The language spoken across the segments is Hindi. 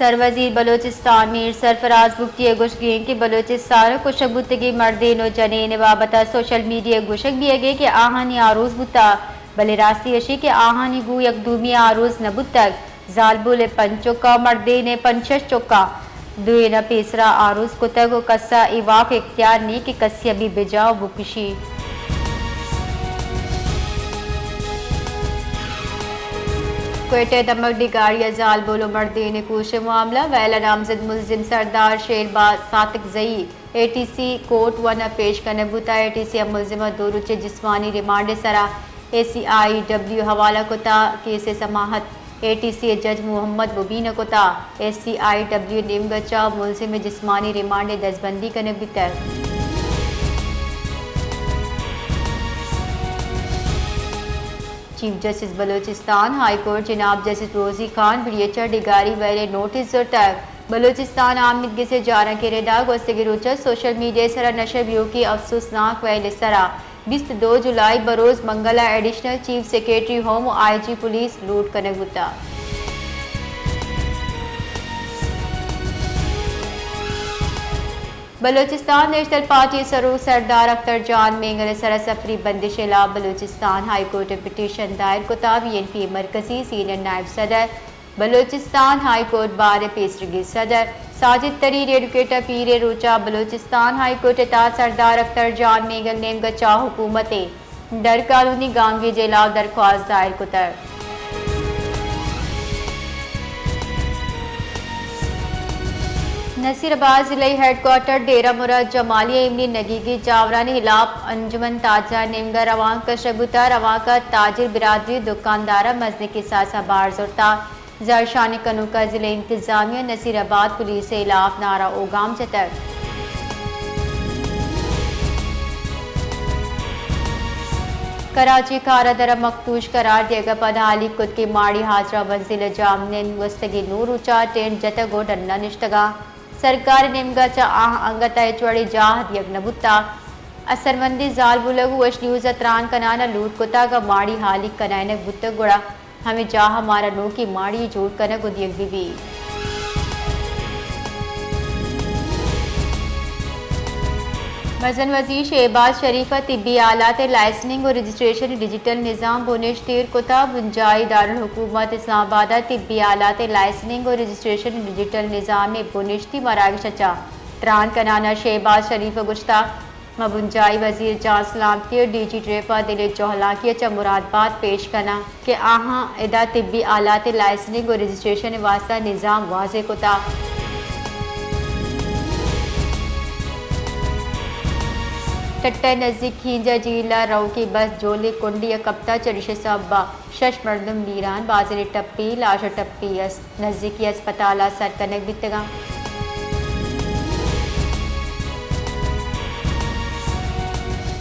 सरवजीर बलोचिस्तान मीर सरफराज बुक्ति गुशगें कि बलोचिस्तान कुशक बुतगी मर्दीन और जनेन बाबता सोशल मीडिया गुशक बियगे कि आहानी आरोज बुता बले रास्ती अशी कि आहानी गु यकदूमी आरोज न बुतक जालबुल पंचोका मर्दीन पंचश चोका दुए न पेसरा आरोज कुतग कस्सा इवाक इख्तियार ने कि कस्सी अभी बेजाओ बुकशी कोयटे दमक डिगारिया जाल बोलो मर्दीन कूश मामला वैला नामजद मुलजिम सरदार शेरबाज सातिक जई ATC कोर्ट वन पेश करने बुता ATC मुलजिम दो रुचे जिस्मानी रिमांड सरा ACIW हवाला कोता केस समाहत ATC जज मोहम्मद मुबीन कोता ACIW निमगचा मुलजिम जिस्मानी रिमांड दसबंदी करने बितर chief justice Balochistan high court जनाब जस्टिस रोजी खान ब्रियचर डिगारी वेले नोटिस तक बलोचिस्तान आमदगी से जारा के रेडा गोस्तगी रोचा सोशल मीडिया सरा नशर व्यू की अफसोसनाक वेले सरा 22 जुलाई बरोज मंगला additional chief secretary home IG police लूट कनगुता बलोचिस्तान नेशनल पार्टी सरू सरदार अख्तर जान मेंगल सरा सफरी बंदिश ला बलोचिस्तान हाई कोर्ट पिटीशन दायर कोता BNP मरकजी सीनियर नायब सदर बलोचिस्तान हाई कोर्ट बार पेशरगी सदर साजिद तरीर एडवोकेट पीर रोचा बलोचिस्तान हाई कोर्ट ता सरदार अख्तर जान मेंगल नेम गचा हुकूमते डर कानूनी गांगी जेला दरख्वास्त दायर कोतर नसीराबाद जिले हेडक्वार्टर डेरा मुराद जमालिया इमनी नगीगी जावरानी हिलाप अंजुमन ताजा नेमगा रवान का शबुता रवा का ताजिर बिरादरी दुकानदारा मजने के सासा बार जोरता जरशानी कनूका जिले इंतजामिया नसीराबाद पुलिस से इलाफ नारा ओगाम चतर कराची कारा दरा मकतूश करार देगा पदहाली खुद की माड़ी हाजरा वंजिल जामने वस्तगी नूर ऊंचा टेंट जतगो डन्ना निश्तगा सरकार नेमगाचा अंगता एचवाड़ी जाहद यज्ञबुत्ता असरमंदी जाल बुलगु वश न्यूज अतरान कनाना लूट कोता का माड़ी हाली कनायनक बुत्त गुड़ा हमें जा हमारा नो की माड़ी जोड़ कनक उद्योग बीबी मजन वजीर शहबाज शरीफा तिब्बी आलात लाइसेंसिंग और रजिस्ट्रेशन डिजिटल निज़ाम बुनिश तीर कोता बुंजाई दारुल हुकूमत इस्लामाबाद तिब्बी आलात लाइसेंसिंग और रजिस्ट्रेशन डिजिटल निज़ाम में बुनिश्ती मराग शचा त्रान कनाना शहबाज शरीफ गुश्ता मबुंजाई वजीर जान सलामती और DG ट्रेपा दिल चौहला की अच्छा मुरादबात पेश करना कि आहाँ इदा तिब्बी आलात लाइसेंसिंग और रजिस्ट्रेशन वास्ता निज़ाम वाजे कोता टट्टा नजदीक खींजा जीला रऊ की बस जोली कुंडी कप्ता चरिश सब्बा शश मर्दम नीरान बाजरे टप्पी लाश टप्पी नजदीकी अस्पताल सर कनक बितगा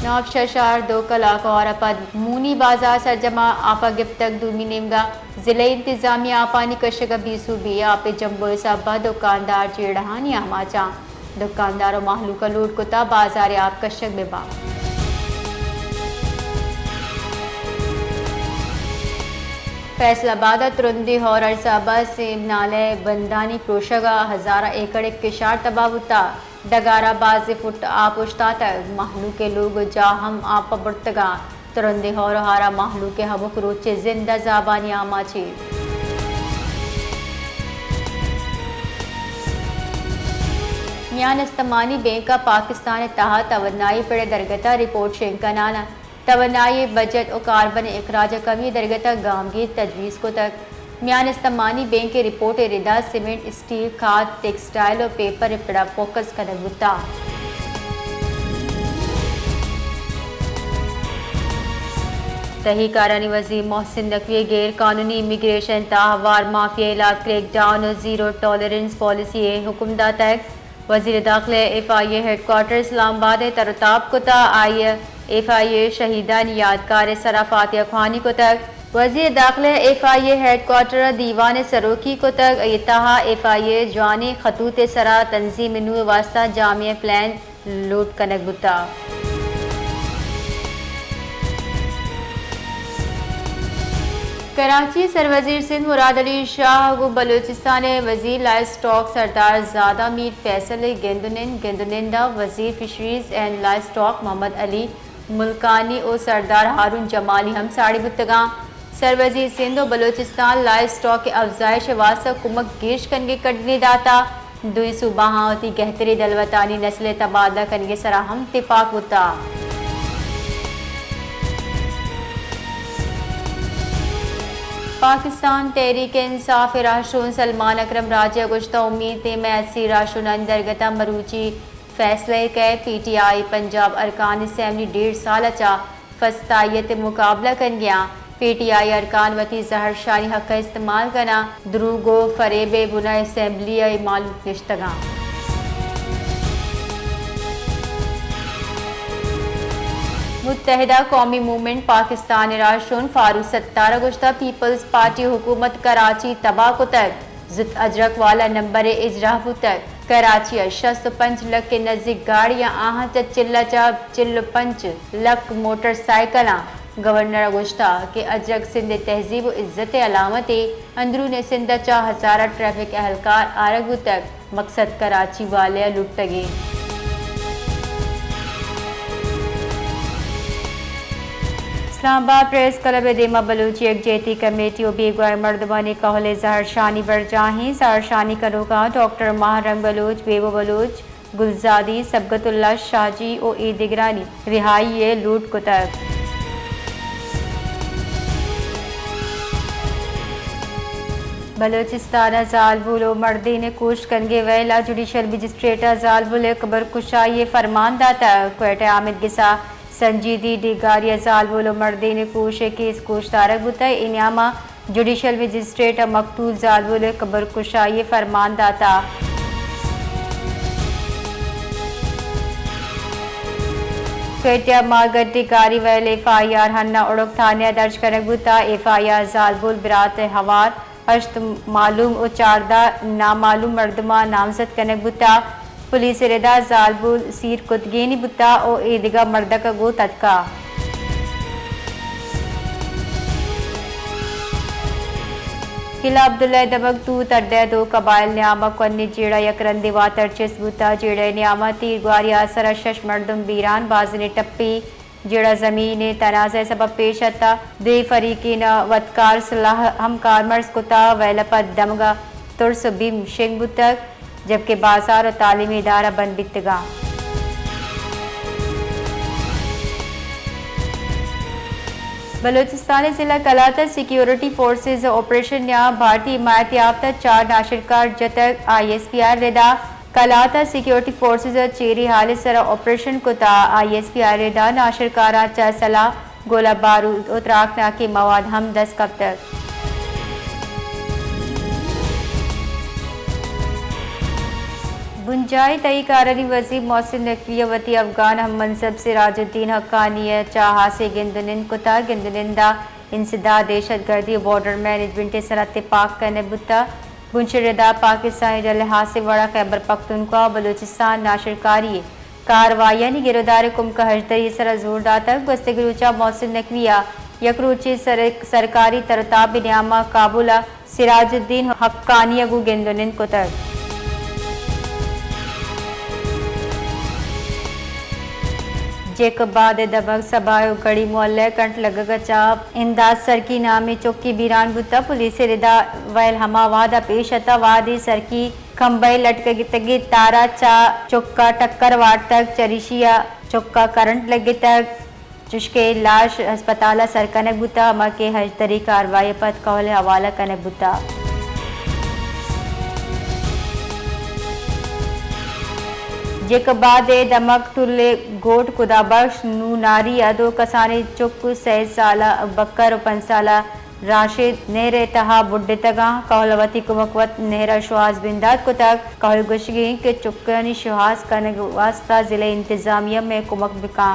नौब शशार दो कलाक और अपद मूनी बाजार सरजमा आपा गिफ्तक दूमी नेमगा जिले इंतजामिया आपानी कशग बीसू बी आपे जम्बो सब्बा दुकानदार चेड़हानी आमाचा दुकानदारों माहलू का लूट कुता बाजार आप कशक बेबा फैसलाबाद तुरंदी और अरसाबा से नाले बंदानी प्रोशगा हजारा एकड़ किशार तबाबुता डगारा बाज फुट आप उश्ता तक माहलू के लोग जा हम आप बर्तगा तुरंदी और हारा माहलू के हमुक रोचे जिंदा जाबानी आमाची मियान इस्तेमाली बैंक का पाकिस्तान तहा तवन्नाई पड़े दरगता रिपोर्ट शेंकनाना तवन्नाई बजट और कार्बन अखराज कमी दरगता गामगी तजवीज़ को तक मियान इस्तेमाली बैंक की रिपोर्ट रिदा सीमेंट स्टील खाद टेक्सटाइल और पेपर पड़ा फोकस का नगुता तहकीकारानी वज़ीर मोहसिन नकवी गैर कानूनी इमिग्रेशन ताहवार माफिया इलाक क्रैकडाउन और जीरो टॉलरेंस पॉलिसी हुक्मदा तक वज़ीर दाखिले FIA हेडक्वार्टर इस्लामाबाद तरताब कोता FIA शहीदान यादगार सराफात अखवानी को तक वज़ीर दाखिले FIA हेडक्वार्टर दीवान सरोकी को तक इतहा FIA जवानी खतूत सरा तंजीम नू वास्ता जामिया प्लान लूट कनक बुता कराची सरवजीर सिंध मुराद अली शाह गो बलूचिस्तान वजीर लाइफ स्टॉक सरदार ज़ादा मीर फैसल गेंदुनिंदा वजीर fisheries and livestock Mohammad Ali Mulkani और सरदार हारून जमाली हम साड़ी बुतगा सरवजीर सिंध और बलूचिस्तान लाइफ स्टॉक के अफजाइश वास्ता कुमक गिर्श कनगे कटने दाता दुई सूबा होती गहतरी दलवतानी नस्ल तबादला कनगे सरा हम इत्तेफाक होता। पाकिस्तान तहरीक इंसाफ राशून सलमान अकरम राजा गुश्ता उम्मीद मैसी राशून अंतर्गत मरूची फैसले के PTI पंजाब अरकान असम्बली 1.5 साल चा फस्तायत मुकाबला कर गया PTI अरकान वती जहर शानी हक इस्तेमाल करना द्रूगो फरेब बुना असम्बली मालूम निश्तगा। मुत्तहिदा कौमी मूवमेंट पाकिस्तान राशून फारूक सत्तार गुश्ता पीपल्स पार्टी हुकूमत कराची तबाह कुतक जित अजरक वाला नंबर इजरा तक कराची 65 लाख के नजदीक गाड़ियां आहत चिल्ल 5 लाख मोटरसाइकिल गवर्नर गुश्ता के अजरक सिंध तहजीब व इज्जत अलामत अंदरून सिंध चा हजारा ट्रैफिक एहलकार आरग तक मकसद कराची वाले लुट गए। इस्लामाबाद प्रेस क्लब देमा बलूची यकजहती कमेटी और बेगवार मर्दमानी कहले जहर शानी बरजाही जहर शानी करोगा डॉक्टर महरंग बलूच बेबो बलूच गुलजादी सबगतुल्ला शाहजी और दिगरानी रिहाई लूट कुतक। बलूचिस्तान जालबुल मर्दी ने कोश कनगे वैला जुडिशल मजिस्ट्रेट जालबुल कबर कुशाई फरमान दाता क्वेटा आमिद गिसा संजीदी डिगारिया जालबुल मर्दी ने कोशे केस कोशदारक बुताई इनामा जुडिशल मजिस्ट्रेट मकतूल जालबुल कबर कुशाई फरमान दाता। क्वेटा मालगट डिगारी वैल FIR हन्ना उड़क थानिया दर्ज करक बुता FIR जालबुल बिरात हवार अश्त मालूम और चारदा नामालूम मर्दमा नामजद कनक बुता पुलिस रेदा जालबुल सीर कुतगेनी बुता और ईदगा मर्दक गो तदका। किला अब्दुल्ला दबक तू तड्डे दो कबाइल न्यामा कन्नी जेड़ा यकरन दिवा तरचिस बुता जेड़े न्यामा तीर ग्वारिया सरा शश मर्दम बीरान बाजने टप्पी जेड़ा ज़मीन तनाज़े सबब पेश आता दे फरीकीन वतकार सलाह हम कारमर्स कुता वैलपत दमगा तुर्स बिम शेंग बुतक जबकि बाजार और तालीमी इदारा बंद बितगा। बलूचिस्तान जिला कलातर सिक्योरिटी फोर्सेज ऑपरेशन या भारतीय हिमायत याफ्ता 4 नाशिरकार जतक ISPR रेदा कलातर सिक्योरिटी फोर्सेज चेरी हाल सरा ऑपरेशन कुता ISPR रेदा नाशिरकारा चसला गोला बारूद और त्राकना के मवाद हम 10 कब तक। बुंजाई तई कारनी वजीर मोहसिन नकवी वती अफगान हम मनसब से राजुद्दीन हक्कानी चाहा से गिंदनिन कुता गिंदनिंदा इंसदा दहशत गर्दी बॉर्डर मैनेजमेंट सरा इत्तेफाक करने बुता बुंशरदा पाकिस्तानी जलहा से बड़ा खैबर पख्तूनख्वा बलूचिस्तान नाशिरकारी कार्रवाई गिरदार कुम का हजदरी सरा जोरदार तक बस्तगरूचा मोहसिन नकविया यकरूची सरकारी तरताब न्यामा काबुला सिराजुद्दीन हक्कानी गु गिंदनिन कुतक। जेक बाद दबक सबायो गड़ी मोहल्ले कंठ लगगा चाप इंदाज सरकी नामी चौकी बीरान बुता पुलिस रिदा वैल हमा वादा पेश अता वादी सरकी खंबई लटक तगी तारा चा चौका टक्कर वाट तक चरिशिया चौका करंट लगे तक चुशके लाश अस्पताल सरकनक बुता हमा के हजदरी कार्रवाई पद कहल हवाला कनक बुता। जेक बाद दमक तुल्ले गोट खुदाबख्श नू नारी अदो कसानी चुक 6 साला बकर 5 साला राशिद नेरे तहा बुड्ढे तगा कहलवती कुमकवत नेहरा शुहाज बिंदात को तक कहल गुशगी के चुक्कनी शुहाज का वास्ता जिले इंतजामिया में कुमक बिका।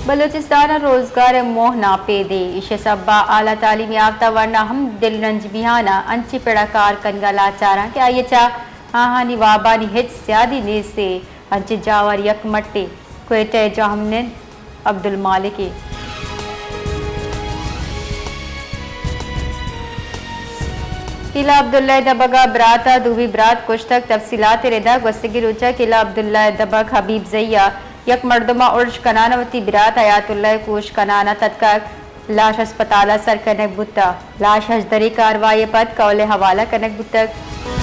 बलूचिस्तान रोजगार मोह नापे दे इशे सब्बा आला तालीम याफ्ता वरना हम दिल रंज बिहाना अंची पेड़ाकार कनगा लाचारा के आये चा हाहानी वाबानी हिच स्यादी ने से अंची जावर यक मट्टे क्वेटे जो हमने अब्दुल मालिकी। किला अब्दुल्ला दबगा बराता दूवी बरात कुछ तक तफसीलात रेदा गस्तगी रुचा किला अब्दुल्ला दबग हबीब जैया यक मर्दमा उर्ज कनानवती बरात आयातुल्ला कोश कनाना तत्काक लाश अस्पताल सर कनक बुत्ता लाश हजदरी कार्रवाई पद कौले हवाला कनक बुतक।